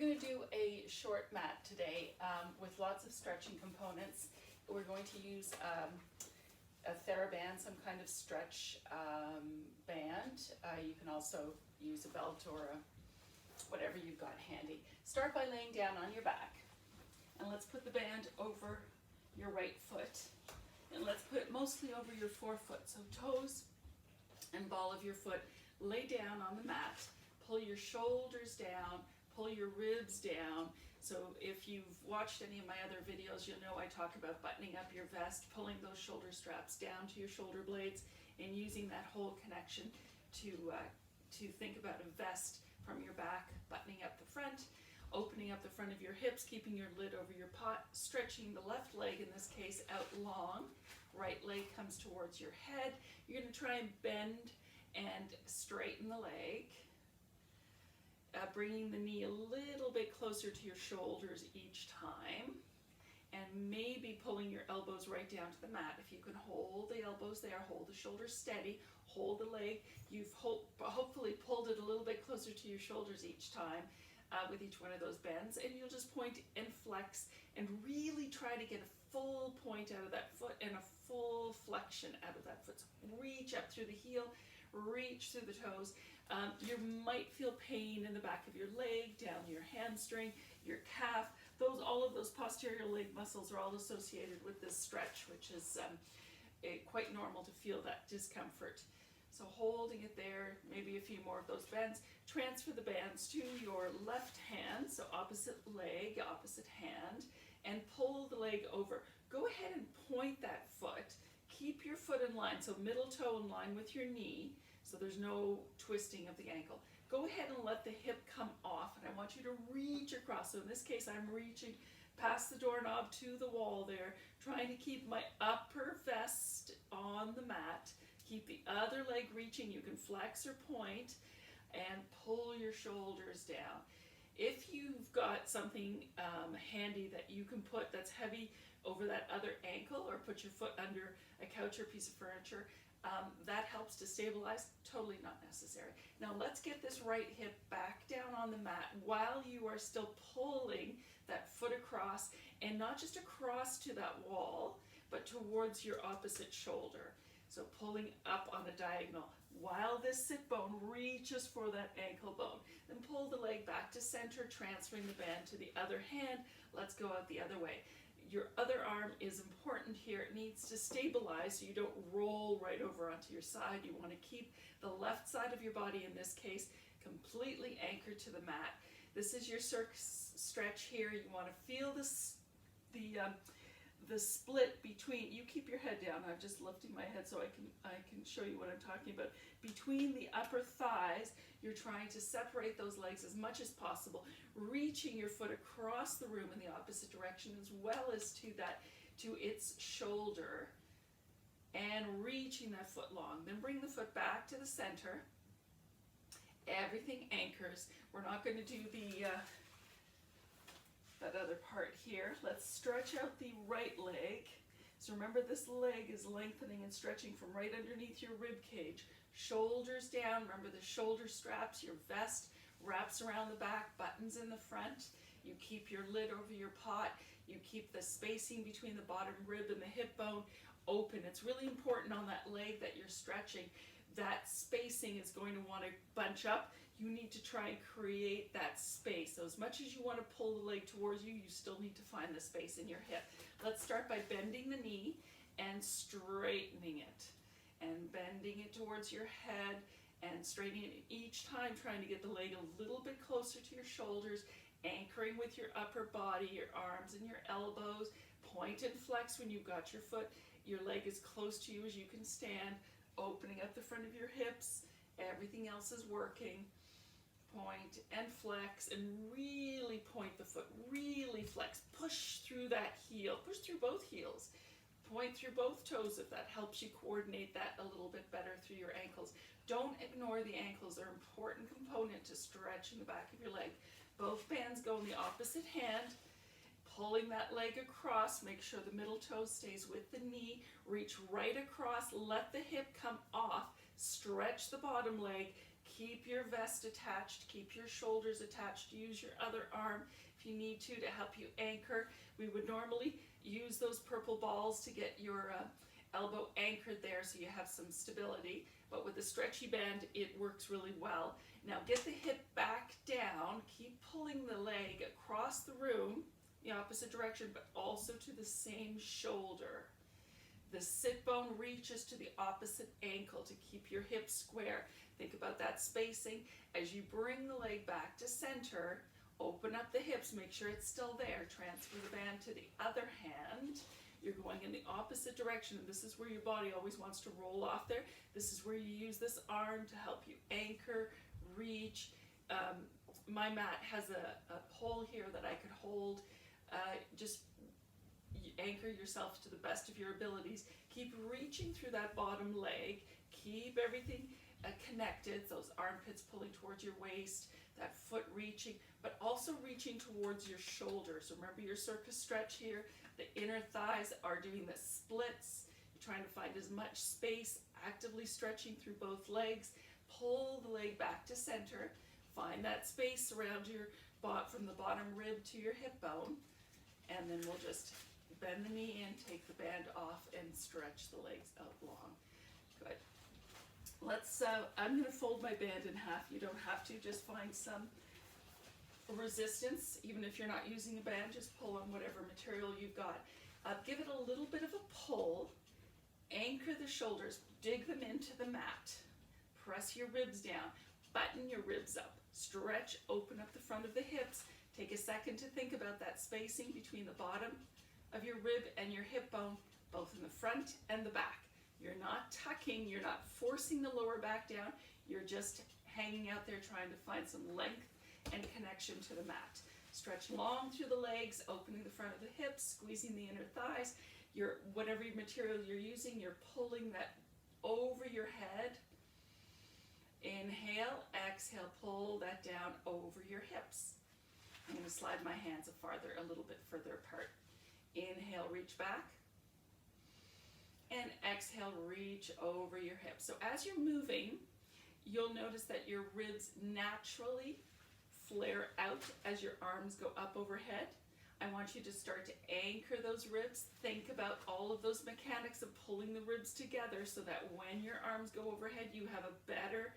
going to do a short mat today with lots of stretching components. We're going to use a TheraBand, some kind of stretch band. You can also use a belt or whatever you've got handy. Start by laying down on your back, and let's put the band over your right foot, and let's put it mostly over your forefoot, so toes and ball of your foot. Lay down on the mat, pull your shoulders down, pull your ribs down. So if you've watched any of my other videos, you'll know I talk about buttoning up your vest, pulling those shoulder straps down to your shoulder blades, and using that whole connection to think about a vest from your back, buttoning up the front, opening up the front of your hips, keeping your lid over your pot, stretching the left leg, in this case, out long. Right leg comes towards your head. You're going to try and bend and straighten the leg. Bringing the knee a little bit closer to your shoulders each time, and maybe pulling your elbows right down to the mat. If you can hold the elbows there, hold the shoulders steady, hold the leg. You've hopefully pulled it a little bit closer to your shoulders each time with each one of those bends, and you'll just point and flex and really try to get a full point out of that foot and a full flexion out of that foot. So reach up through the heel, reach through the toes. You might feel pain in the back of your leg, down your hamstring, your calf. All of those posterior leg muscles are all associated with this stretch, which is quite normal to feel that discomfort. So holding it there, maybe a few more of those bends. Transfer the bands to your left hand, so opposite leg, opposite hand, and pull the leg over. Go ahead and point that foot. Keep your foot in line, so middle toe in line with your knee, so there's no twisting of the ankle. Go ahead and let the hip come off, and I want you to reach across. So in this case, I'm reaching past the doorknob to the wall there, trying to keep my upper vest on the mat. Keep the other leg reaching. You can flex or point, and pull your shoulders down. If you've got something handy that you can put that's heavy over that other ankle, or put your foot under a couch or piece of furniture, that helps to stabilize. Totally not necessary. Now let's get this right hip back down on the mat while you are still pulling that foot across, and not just across to that wall, but towards your opposite shoulder. So pulling up on a diagonal while this sit bone reaches for that ankle bone. Then pull the leg back to center, transferring the band to the other hand. Let's go out the other way. Your other arm is important here. It needs to stabilize so you don't roll right over onto your side. You want to keep the left side of your body, in this case, completely anchored to the mat. This is your stretch here. You want to feel the split between, you keep your head down, I'm just lifting my head so I can show you what I'm talking about. Between the upper thighs, you're trying to separate those legs as much as possible, reaching your foot across the room in the opposite direction, as well as to its shoulder, and reaching that foot long. Then bring the foot back to the center. Everything anchors. We're not going to do that other part here. Let's stretch out the right leg. So remember, this leg is lengthening and stretching from right underneath your rib cage. Shoulders down. Remember the shoulder straps. Your vest wraps around the back, buttons in the front. You keep your lid over your pot. You keep the spacing between the bottom rib and the hip bone open. It's really important on that leg that you're stretching. That spacing is going to want to bunch up. You need to try and create that space. So as much as you want to pull the leg towards you, you still need to find the space in your hip. Let's start by bending the knee and straightening it. And bending it towards your head and straightening it each time, trying to get the leg a little bit closer to your shoulders, anchoring with your upper body, your arms and your elbows. Point and flex when you've got your foot, your leg as close to you as you can stand, opening up the front of your hips. Everything else is working. Point and flex, and really point the foot, really flex. Push through that heel, push through both heels. Point through both toes if that helps you coordinate that a little bit better through your ankles. Don't ignore the ankles. They're an important component to stretching the back of your leg. Both bands go in the opposite hand. Pulling that leg across, make sure the middle toe stays with the knee. Reach right across, let the hip come off Stretch the bottom leg. Keep your vest attached. Keep your shoulders attached. Use your other arm if you need to help you anchor. We would normally use those purple balls to get your elbow anchored there so you have some stability. But with the stretchy band, it works really well. Now get the hip back down. Keep pulling the leg across the room, the opposite direction, but also to the same shoulder. The sit bone reaches to the opposite ankle to keep your hips square. Think about that spacing. As you bring the leg back to center, open up the hips, make sure it's still there. Transfer the band to the other hand. You're going in the opposite direction, and this is where your body always wants to roll off there. This is where you use this arm to help you anchor, reach. My mat has a pole here that I could hold. Just anchor yourself to the best of your abilities. Keep reaching through that bottom leg. Keep everything connected, those armpits pulling towards your waist, that foot reaching, but also reaching towards your shoulders. Remember your circus stretch here. The inner thighs are doing the splits. You're trying to find as much space, actively stretching through both legs. Pull the leg back to center. Find that space around your from the bottom rib to your hip bone. And then we'll just bend the knee in, take the band off, and stretch the legs out long. Good. Let's, I'm going to fold my band in half. You don't have to, just find some resistance. Even if you're not using a band, just pull on whatever material you've got. Give it a little bit of a pull. Anchor the shoulders, dig them into the mat. Press your ribs down, button your ribs up. Stretch, open up the front of the hips. Take a second to think about that spacing between the bottom of your rib and your hip bone, both in the front and the back. You're not tucking, you're not forcing the lower back down, you're just hanging out there trying to find some length and connection to the mat. Stretch long through the legs, opening the front of the hips, squeezing the inner thighs. Whatever material you're using, you're pulling that over your head. Inhale, exhale, pull that down over your hips. I'm going to slide my hands a little bit further apart. Inhale, reach back. And exhale, reach over your hips. So as you're moving, you'll notice that your ribs naturally flare out as your arms go up overhead. I want you to start to anchor those ribs. Think about all of those mechanics of pulling the ribs together so that when your arms go overhead, you have a better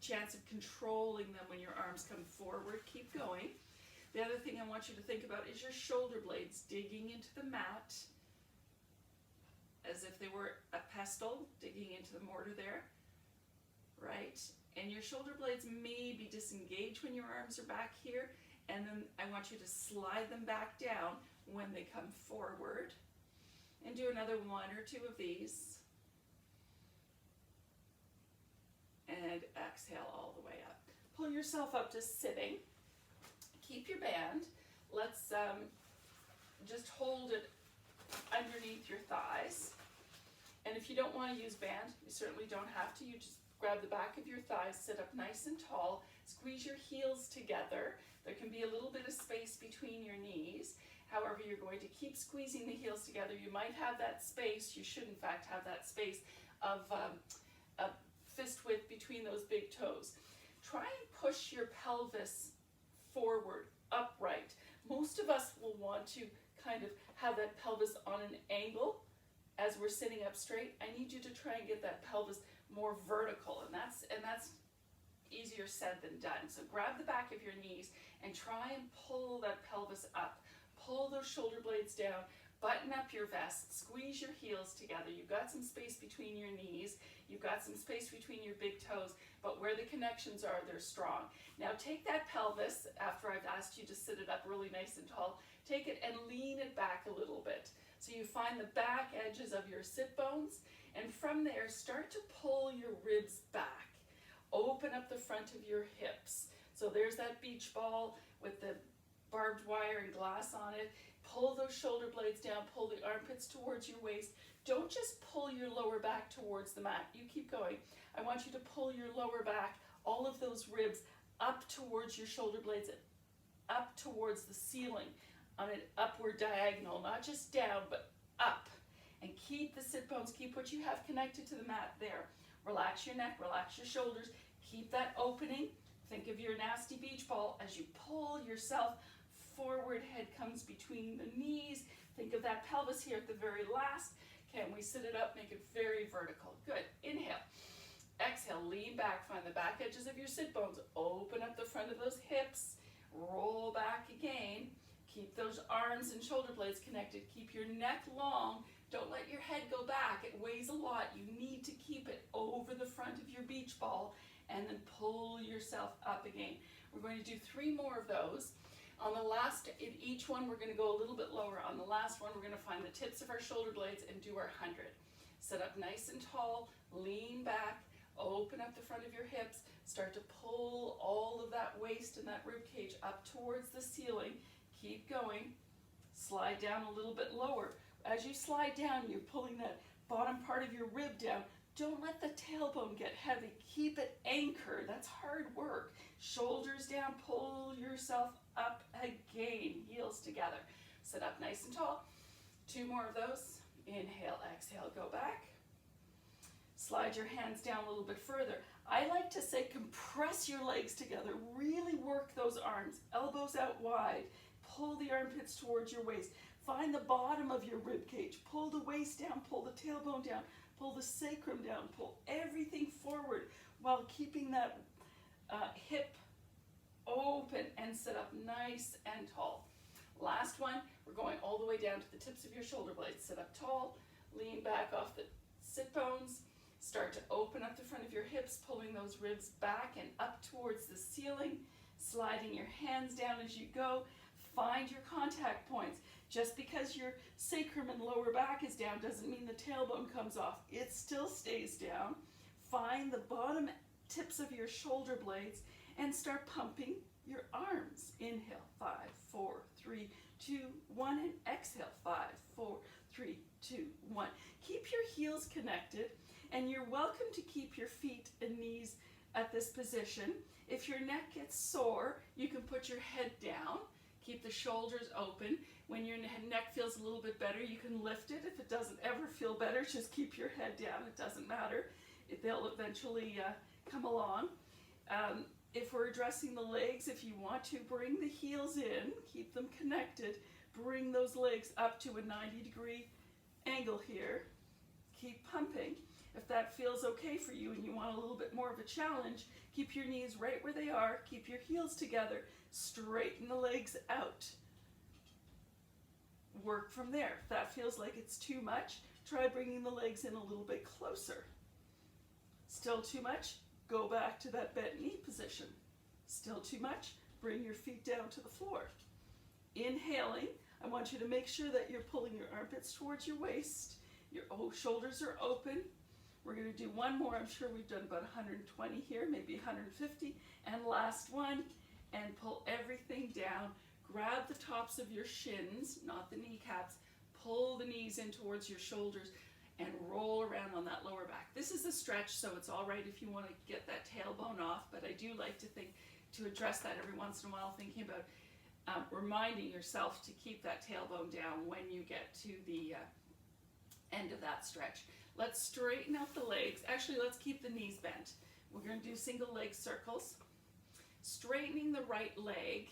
chance of controlling them when your arms come forward. Keep going. The other thing I want you to think about is your shoulder blades digging into the mat as if they were a pestle digging into the mortar there, right? And your shoulder blades may be disengaged when your arms are back here, and then I want you to slide them back down when they come forward. And do another one or two of these. And exhale all the way up. Pull yourself up to sitting. Keep your band. Let's just hold it underneath your thighs. And if you don't want to use band, you certainly don't have to. You just grab the back of your thighs, sit up nice and tall, squeeze your heels together. There can be a little bit of space between your knees. However, you're going to keep squeezing the heels together. You might have that space, you should in fact have that space of fist width between those big toes. Try and push your pelvis forward, upright. Most of us will want to kind of have that pelvis on an angle as we're sitting up straight. I need you to try and get that pelvis more vertical, and that's easier said than done. So grab the back of your knees and try and pull that pelvis up. Pull those shoulder blades down, button up your vest, squeeze your heels together. You've got some space between your knees, you've got some space between your big toes, but where the connections are, they're strong. Now take that pelvis, after I've asked you to sit it up really nice and tall, take it and lean it back a little bit. So you find the back edges of your sit bones, and from there start to pull your ribs back. Open up the front of your hips. So there's that beach ball with the barbed wire and glass on it. Pull those shoulder blades down, pull the armpits towards your waist. Don't just pull your lower back towards the mat. You keep going. I want you to pull your lower back, all of those ribs, up towards your shoulder blades, up towards the ceiling on an upward diagonal, not just down, but up. And keep the sit bones, keep what you have connected to the mat there. Relax your neck, relax your shoulders. Keep that opening. Think of your nasty beach ball as you pull yourself forward. Head comes between the knees. Think of that pelvis here at the very last. Can we sit it up, make it very vertical? Good. Inhale. Exhale, lean back, find the back edges of your sit bones. Open up the front of those hips. Roll back again. Keep those arms and shoulder blades connected. Keep your neck long. Don't let your head go back. It weighs a lot. You need to keep it over the front of your beach ball and then pull yourself up again. We're going to do 3 more of those. On the last, in each one, we're going to go a little bit lower. On the last one, we're going to find the tips of our shoulder blades and do our 100. Sit up nice and tall, lean back, open up the front of your hips, start to pull all of that waist and that rib cage up towards the ceiling. Keep going. Slide down a little bit lower. As you slide down, you're pulling that bottom part of your rib down. Don't let the tailbone get heavy. Keep it anchored. That's hard work. Shoulders down, pull yourself up again. Heels together. Sit up nice and tall. 2 more of those. Inhale, exhale, go back. Slide your hands down a little bit further. I like to say compress your legs together. Really work those arms. Elbows out wide. Pull the armpits towards your waist. Find the bottom of your rib cage. Pull the waist down, pull the tailbone down, pull the sacrum down, pull everything forward while keeping that hip open and sit up nice and tall. Last one, we're going all the way down to the tips of your shoulder blades. Sit up tall, lean back off the sit bones, start to open up the front of your hips, pulling those ribs back and up towards the ceiling, sliding your hands down as you go. Find your contact points. Just because your sacrum and lower back is down doesn't mean the tailbone comes off. It still stays down. Find the bottom tips of your shoulder blades and start pumping your arms. Inhale, 5, 4, 3, 2, 1, and exhale, 5, 4, 3, 2, 1. Keep your heels connected, and you're welcome to keep your feet and knees at this position. If your neck gets sore, you can put your head down. Keep the shoulders open. When your neck feels a little bit better, you can lift it. If it doesn't ever feel better, just keep your head down. It doesn't matter. They'll eventually come along. If we're addressing the legs, if you want to, bring the heels in, keep them connected. Bring those legs up to a 90-degree angle here. Keep pumping. If that feels okay for you and you want a little bit more of a challenge, keep your knees right where they are. Keep your heels together. Straighten the legs out. Work from there. If that feels like it's too much, try bringing the legs in a little bit closer. Still too much? Go back to that bent knee position. Still too much? Bring your feet down to the floor. Inhaling, I want you to make sure that you're pulling your armpits towards your waist. Your shoulders are open. We're going to do 1 more. I'm sure we've done about 120 here, maybe 150. And last one, and pull everything down. Grab the tops of your shins, not the kneecaps. Pull the knees in towards your shoulders and roll around on that lower back. This is a stretch, so it's all right if you want to get that tailbone off, but I do like to address that every once in a while, thinking about reminding yourself to keep that tailbone down when you get to the end of that stretch. Let's straighten out the legs. Actually, let's keep the knees bent. We're going to do single leg circles. Straightening the right leg,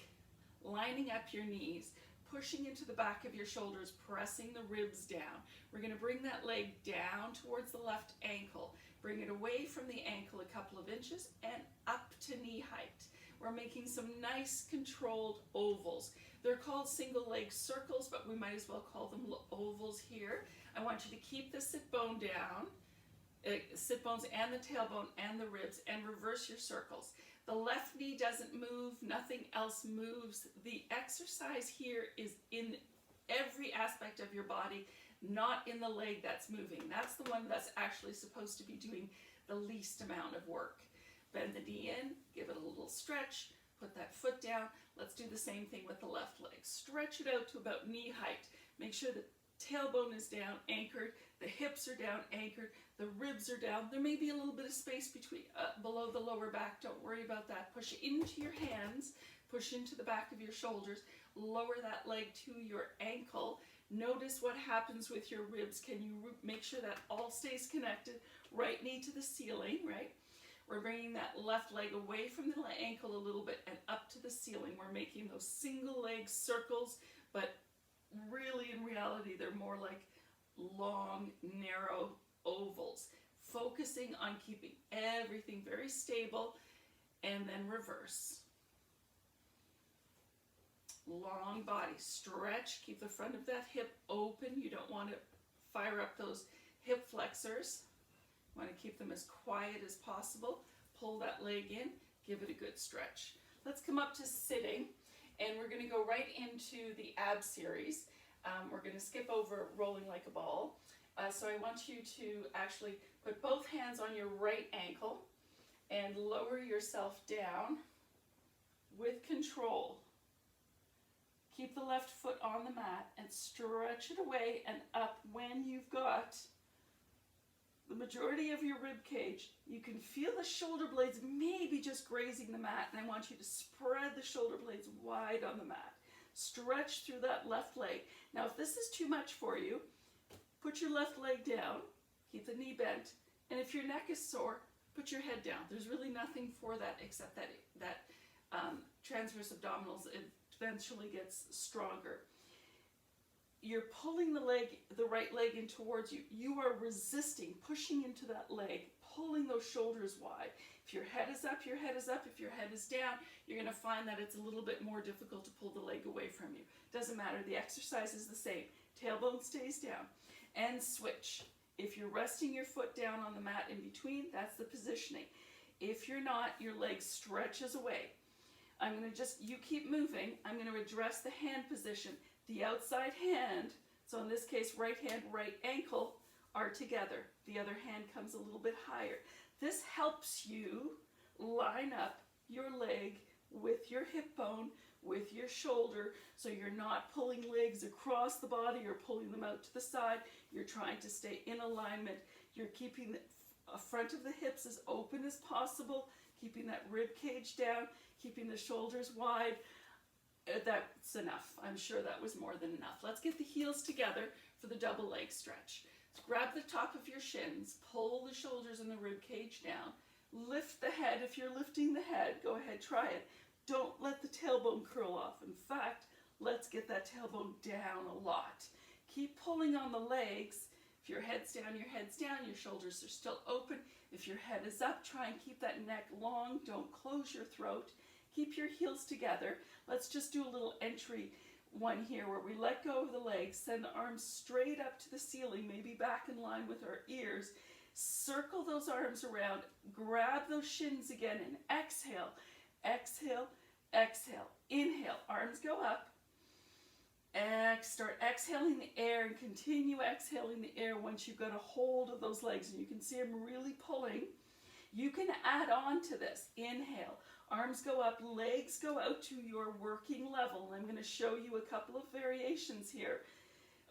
lining up your knees, pushing into the back of your shoulders, pressing the ribs down. We're going to bring that leg down towards the left ankle. Bring it away from the ankle a couple of inches and up to knee height. We're making some nice controlled ovals. They're called single leg circles, but we might as well call them ovals here. I want you to keep the sit bone down, sit bones and the tailbone and the ribs, and reverse your circles. The left knee doesn't move, nothing else moves. The exercise here is in every aspect of your body, not in the leg that's moving. That's the one that's actually supposed to be doing the least amount of work. Bend the knee in, give it a little stretch, put that foot down. Let's do the same thing with the left leg. Stretch it out to about knee height. Make sure the tailbone is down, anchored. The hips are down, anchored. The ribs are down. There may be a little bit of space between below the lower back. Don't worry about that. Push into your hands. Push into the back of your shoulders. Lower that leg to your ankle. Notice what happens with your ribs. Can you make sure that all stays connected? Right knee to the ceiling, right? We're bringing that left leg away from the ankle a little bit and up to the ceiling. We're making those single leg circles, but really in reality they're more like long, narrow ovals. Focusing on keeping everything very stable, and then reverse. Long body, stretch, keep the front of that hip open. You don't want to fire up those hip flexors. You want to keep them as quiet as possible. Pull that leg in, give it a good stretch. Let's come up to sitting, and we're going to go right into the ab series. We're going to skip over rolling like a ball. So I want you to actually put both hands on your right ankle and lower yourself down with control. Keep the left foot on the mat and stretch it away and up when you've got the majority of your rib cage. You can feel the shoulder blades maybe just grazing the mat, and I want you to spread the shoulder blades wide on the mat. Stretch through that left leg. Now if this is too much for you, put your left leg down, keep the knee bent, and if your neck is sore, put your head down. There's really nothing for that except that transverse abdominals eventually gets stronger. You're pulling the right leg in towards you. You are resisting, pushing into that leg, pulling those shoulders wide. If your head is up, your head is up. If your head is down, you're going to find that it's a little bit more difficult to pull the leg away from you. Doesn't matter, the exercise is the same. Tailbone stays down. And switch. If you're resting your foot down on the mat in between, that's the positioning. If you're not, your leg stretches away. I'm going to you keep moving. I'm going to address the hand position. The outside hand, so in this case, right hand, right ankle are together. The other hand comes a little bit higher. This helps you line up your leg with your hip bone, with your shoulder, so you're not pulling legs across the body or pulling them out to the side. You're trying to stay in alignment. You're keeping the front of the hips as open as possible, keeping that rib cage down, keeping the shoulders wide. That's enough. I'm sure that was more than enough. Let's get the heels together for the double leg stretch. Grab the top of your shins, pull the shoulders and the rib cage down. Lift the head. If you're lifting the head, go ahead, try it. Don't let the tailbone curl off. In fact, let's get that tailbone down a lot. Keep pulling on the legs. If your head's down, your shoulders are still open. If your head is up, try and keep that neck long. Don't close your throat. Keep your heels together. Let's just do a little entry one here where we let go of the legs, send the arms straight up to the ceiling, maybe back in line with our ears. Circle those arms around, grab those shins again, and exhale. Exhale, exhale. Inhale, arms go up. Start exhaling the air and continue exhaling the air once you've got a hold of those legs. And you can see I'm really pulling. You can add on to this. Inhale, arms go up, legs go out to your working level. And I'm going to show you a couple of variations here,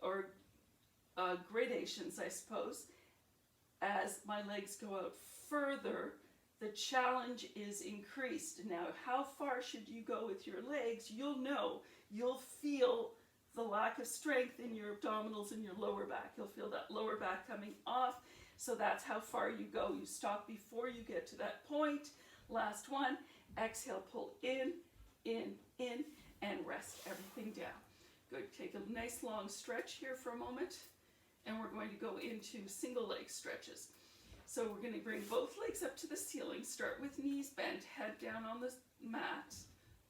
or gradations, I suppose. As my legs go out further, the challenge is increased. Now, how far should you go with your legs? You'll know. You'll feel the lack of strength in your abdominals and your lower back. You'll feel that lower back coming off. So that's how far you go. You stop before you get to that point. Last one. Exhale, pull in, and rest everything down. Good. Take a nice long stretch here for a moment. And we're going to go into single leg stretches. So we're going to bring both legs up to the ceiling. Start with knees bent, head down on the mat.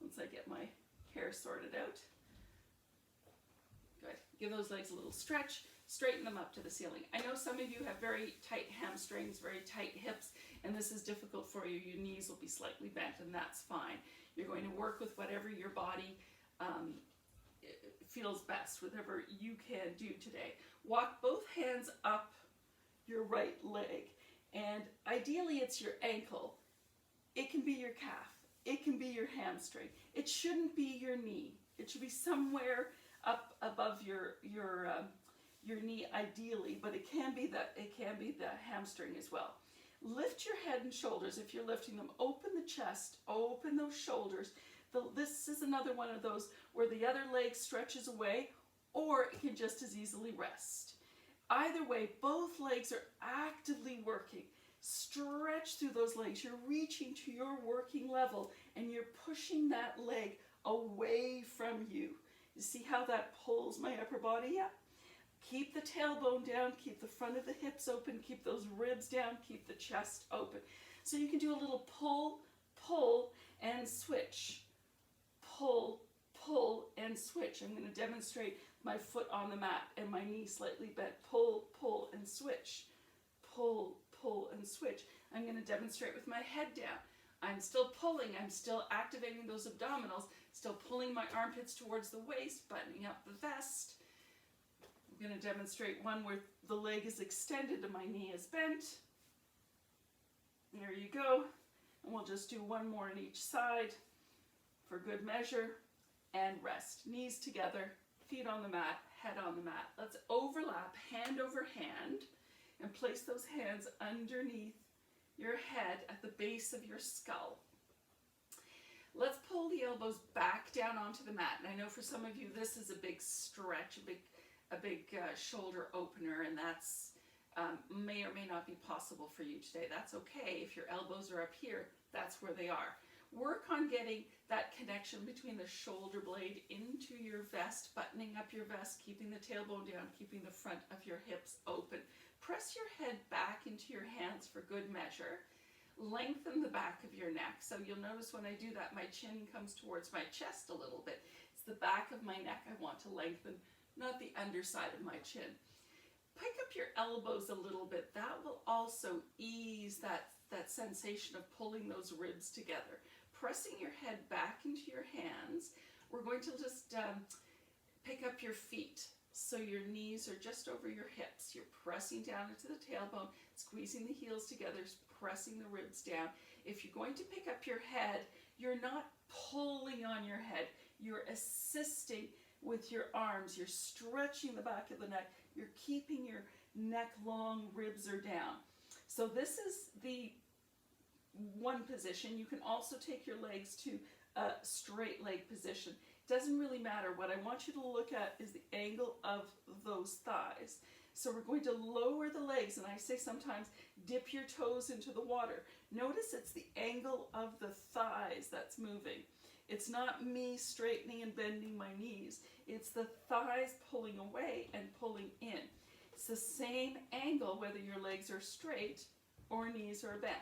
Once I get my hair sorted out. Good. Give those legs a little stretch. Straighten them up to the ceiling. I know some of you have very tight hamstrings, very tight hips, and this is difficult for you. Your knees will be slightly bent, and that's fine. You're going to work with whatever your body feels best, whatever you can do today. Walk both hands up your right leg, and ideally it's your ankle. It can be your calf. It can be your hamstring. It shouldn't be your knee. It should be somewhere up above your knee ideally, but it can be the hamstring as well. Lift your head and shoulders if you're lifting them. Open the chest, open those shoulders. This is another one of those where the other leg stretches away. or it can just as easily rest. Either way, both legs are actively working. Stretch through those legs. You're reaching to your working level and you're pushing that leg away from you. You see how that pulls my upper body up? Keep the tailbone down, keep the front of the hips open, keep those ribs down, keep the chest open. So you can do a little pull, pull, and switch. Pull, pull, and switch. I'm going to demonstrate my foot on the mat and my knee slightly bent. Pull, pull, and switch. Pull, pull, and switch. I'm going to demonstrate with my head down. I'm still pulling, I'm still activating those abdominals, still pulling my armpits towards the waist, buttoning up the vest. I'm going to demonstrate one where the leg is extended and my knee is bent. There you go. And we'll just do one more on each side for good measure. And rest. Knees together, feet on the mat, head on the mat. Let's overlap hand over hand and place those hands underneath your head at the base of your skull. Let's pull the elbows back down onto the mat. And I know for some of you this is a big stretch, a big shoulder opener, and that's may or may not be possible for you today. That's okay. If your elbows are up here, that's where they are. Work on getting that connection between the shoulder blade into your vest, buttoning up your vest, keeping the tailbone down, keeping the front of your hips open. Press your head back into your hands for good measure. Lengthen the back of your neck. So you'll notice when I do that, my chin comes towards my chest a little bit. It's the back of my neck I want to lengthen, not the underside of my chin. Pick up your elbows a little bit. That will also ease that sensation of pulling those ribs together. Pressing your head back into your hands, we're going to just pick up your feet. So your knees are just over your hips. You're pressing down into the tailbone, squeezing the heels together, pressing the ribs down. If you're going to pick up your head, you're not pulling on your head. You're assisting with your arms. You're stretching the back of the neck. You're keeping your neck long, ribs are down. So this is the one position. You can also take your legs to a straight leg position. It doesn't really matter. What I want you to look at is the angle of those thighs. So we're going to lower the legs, and I say sometimes dip your toes into the water. Notice it's the angle of the thighs that's moving. It's not me straightening and bending my knees. It's the thighs pulling away and pulling in. It's the same angle whether your legs are straight or knees are bent.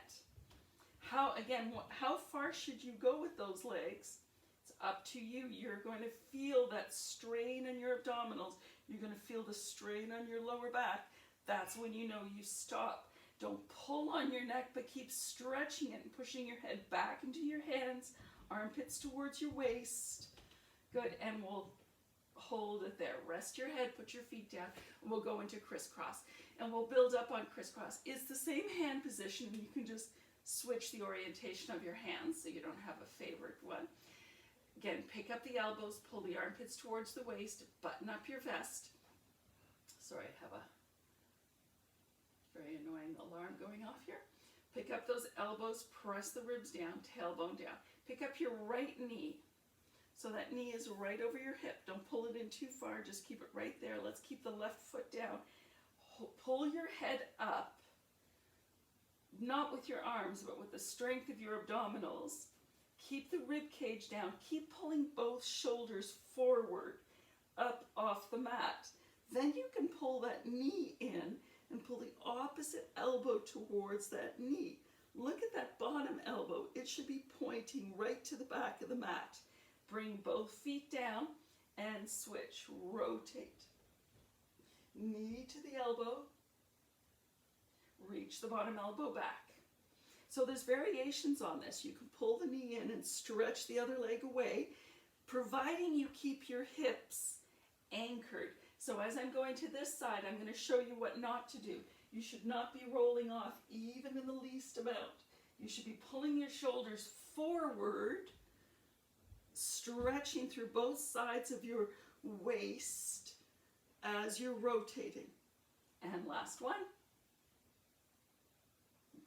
How far should you go with those legs? It's up to you. You're going to feel that strain in your abdominals. You're going to feel the strain on your lower back. That's when you know you stop. Don't pull on your neck, but keep stretching it and pushing your head back into your hands, armpits towards your waist. Good, and we'll hold it there. Rest your head, put your feet down, and we'll go into crisscross. And we'll build up on crisscross. It's the same hand position. You can just switch the orientation of your hands so you don't have a favorite one. Again, pick up the elbows, pull the armpits towards the waist, button up your vest. Sorry, I have a very annoying alarm going off here. Pick up those elbows, press the ribs down, tailbone down. Pick up your right knee. So that knee is right over your hip. Don't pull it in too far, just keep it right there. Let's keep the left foot down. Pull your head up, not with your arms, but with the strength of your abdominals. Keep the rib cage down. Keep pulling both shoulders forward, up off the mat. Then you can pull that knee in and pull the opposite elbow towards that knee. Look at that bottom elbow. It should be pointing right to the back of the mat. Bring both feet down and switch. Rotate. Knee to the elbow. Reach the bottom elbow back. So there's variations on this. You can pull the knee in and stretch the other leg away, providing you keep your hips anchored. So as I'm going to this side, I'm going to show you what not to do. You should not be rolling off even in the least amount. You should be pulling your shoulders forward, stretching through both sides of your waist as you're rotating. And last one.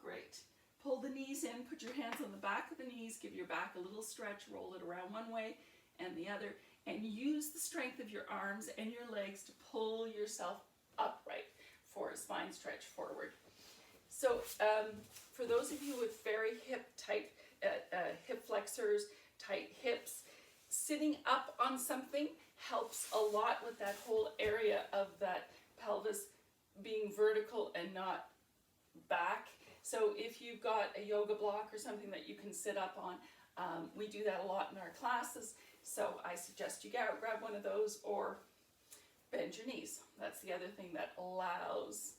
Great. Pull the knees in, put your hands on the back of the knees, give your back a little stretch, roll it around one way and the other, and use the strength of your arms and your legs to pull yourself upright for a spine stretch forward. So for those of you with very tight hip flexors, tight hips, sitting up on something helps a lot with that whole area of that pelvis being vertical and not back. So if you've got a yoga block or something that you can sit up on, we do that a lot in our classes. So I suggest you grab one of those or bend your knees. That's the other thing that allows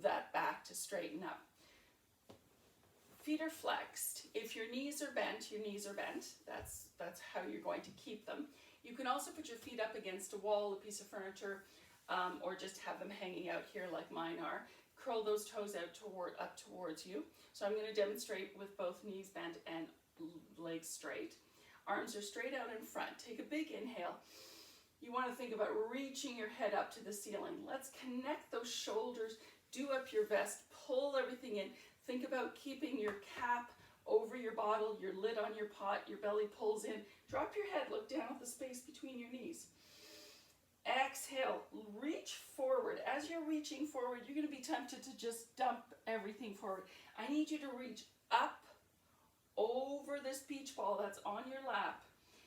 that back to straighten up. Feet are flexed. If your knees are bent, your knees are bent. That's how you're going to keep them. You can also put your feet up against a wall, a piece of furniture, or just have them hanging out here like mine are. Curl those toes out up towards you. So I'm going to demonstrate with both knees bent and legs straight. Arms are straight out in front. Take a big inhale. You want to think about reaching your head up to the ceiling. Let's connect those shoulders. Do up your vest. Pull everything in. Think about keeping your cap over your bottle, your lid on your pot, your belly pulls in. Drop your head. Look down at the space between your knees. Exhale. Reach forward. As you're reaching forward, you're going to be tempted to just dump everything forward. I need you to reach up over this beach ball that's on your lap.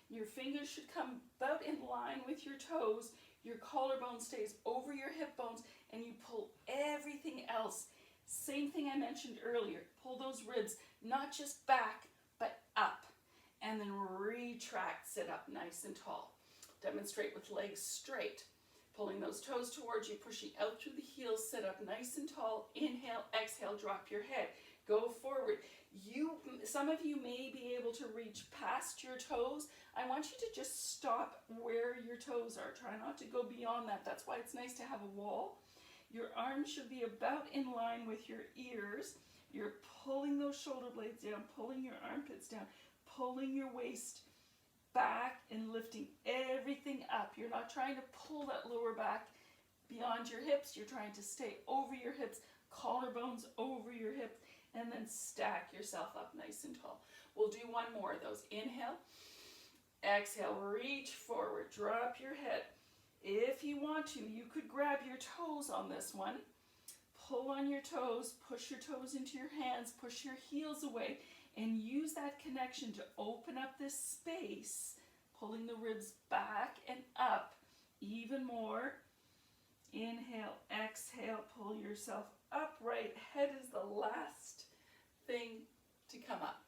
Your fingers should come about in line with your toes. Your collarbone stays over your hip bones, and you pull everything else. Same thing I mentioned earlier. Pull those ribs, not just back, but up. And then retract, sit up nice and tall. Demonstrate with legs straight. Pulling those toes towards you, pushing out through the heels, sit up nice and tall. Inhale, exhale, drop your head. Go forward. Some of you may be able to reach past your toes. I want you to just stop where your toes are. Try not to go beyond that. That's why it's nice to have a wall. Your arms should be about in line with your ears. You're pulling those shoulder blades down, pulling your armpits down, pulling your waist back and lifting everything up. You're not trying to pull that lower back beyond your hips. You're trying to stay over your hips, collarbones over your hips, and then stack yourself up nice and tall. We'll do one more of those. Inhale, exhale, reach forward, drop your head. If you want to, you could grab your toes on this one. Pull on your toes, push your toes into your hands, push your heels away, and use that connection to open up this space, pulling the ribs back and up even more. Inhale, exhale, pull yourself upright. Head is the last thing to come up.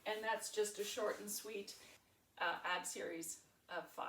And that's just a short and sweet ab series of 5.